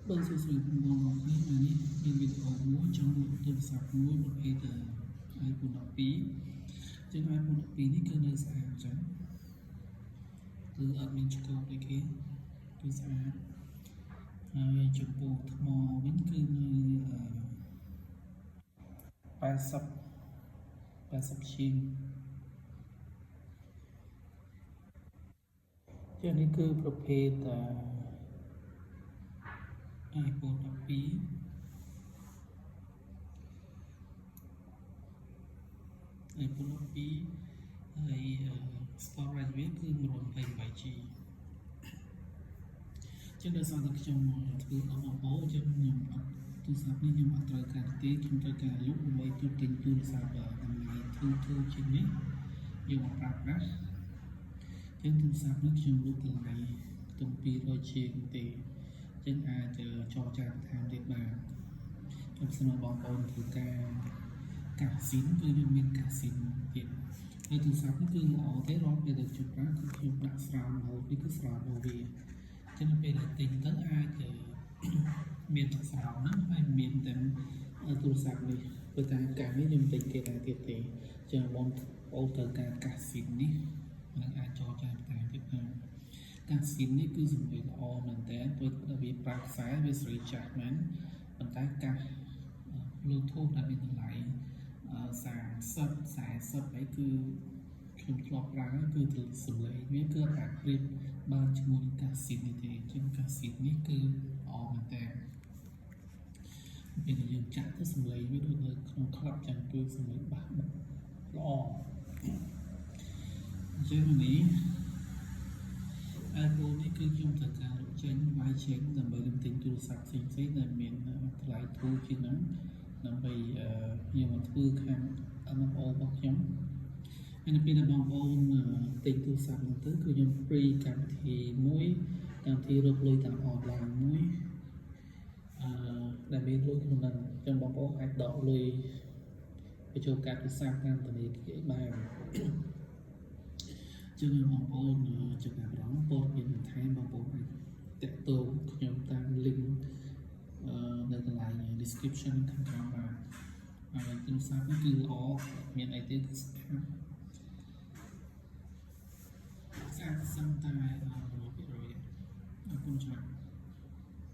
Bên số sử dụng bằng ngọc ní mà ní những video múa trong một tuần sạc múa một cái tờ iPhone 12 trên iPhone 12 ní cơ nơi xã chẳng từ admin cho câu cái kia từ xã chụp bộ mò vẫn cứ nơi ba sập chiên cho nên cứประเภทiPhone 12 iPhone 12 ហើយ storage វាគឺ 128GB ចឹងដោយសារតែខ្ញុំធ្វើដល់បងប្អូនចឹងខ្ញុំអត់ទូរស័ព្ទនេះខ្ញុំអត់ត្រូវការទេខ្ញុំត្រូវការលុបដើម្បីទិញទូរស័ព្ទតម្លៃធូរជាងនេះយកមកប្រើប្រាស់ចឹងទូរស័ព្ទនេះខ្ញុំលុបតម្លៃខ្ទង់200ជាងទេចឹងអាចចរចាបន្ថែមទៀតបានខ្ញុំស្នើបងប្អូនធ្វើការកាស៊ីនគឺយើងមានកាស៊ីនទៀតហើយទូរស័ព្ទនេះគឺល្អទេរាល់ពេលដែលខ្ញុំប្រើគឺខ្ញុំដាក់ស្រោមរហូតនេះគឺស្រោមរបស់វាចឹងពេលដែលទិញទៅអាចមានទឹកស្រោមហ្នឹងហើយមានតែទូរស័ព្ទនេះព្រោះតែកាសនេះខ្ញុំទិញគេដែរទៀតទេចឹងបងប្អូនត្រូវការកាស៊ីននេះនឹងអាចចរចាបន្ថែមទៀតបានកាស៊ីននេះគឺសម្ភារល្អមែនតើព្រោះតែវាប្រើខ្សែវាសេរីចាស់មែនប៉ុន្តែកាស Bluetooth ដែលមានតម្លៃ30 40ហើយគឺខ្ញុំធ្លាប់ប្រើគឺសំឡេងវាគឺអាចប្រៀបបានជាមួយនឹងកាស៊ីននេះទេអញ្ចឹងកាស៊ីននេះគឺល្អមែនតើពេលដែលយើងចាក់ទៅសំឡេងវាដូចនៅក្នុងក្លឹបចឹងគឺសំឡេងបាសមុខល្អអញ្ចឹងនេះ iPhone នេះគឺខ្ញុំត្រូវការលុបចេញវាយចេញដើម្បីលំទិញទូរស័ព្ទផ្សេងៗដែលមានថ្លៃធូរជាងហ្នឹងដើម្បីយកមកធ្វើខាង MMO របស់ខ្ញុំហើយនៅពេលដែលបងប្អូនទិញទូរស័ព្ទហ្នឹងទៅគឺខ្ញុំ free កម្មវិធីមួយកម្មវិធីរកលុយតាមអនឡាញមួយដែលមានលុយក្នុងហ្នឹងអញ្ចឹងបងប្អូនអាចដកលុយបញ្ចូលកាតទូរស័ព្ទតាមធនាគារបានចឹងបងប្អូនចំណាប់អារម្មណ៍ព័ត៌មានបន្ថែមបងប្អូនអាចតាក់ទងខ្ញុំតាម link នៅកន្លែង description ខាងក្រោមបានហើយទូរស័ព្ទនេះគឺល្អមានអីទេគឺស្អាតស្អាតសឹងតែ100%អរគុណច្រើន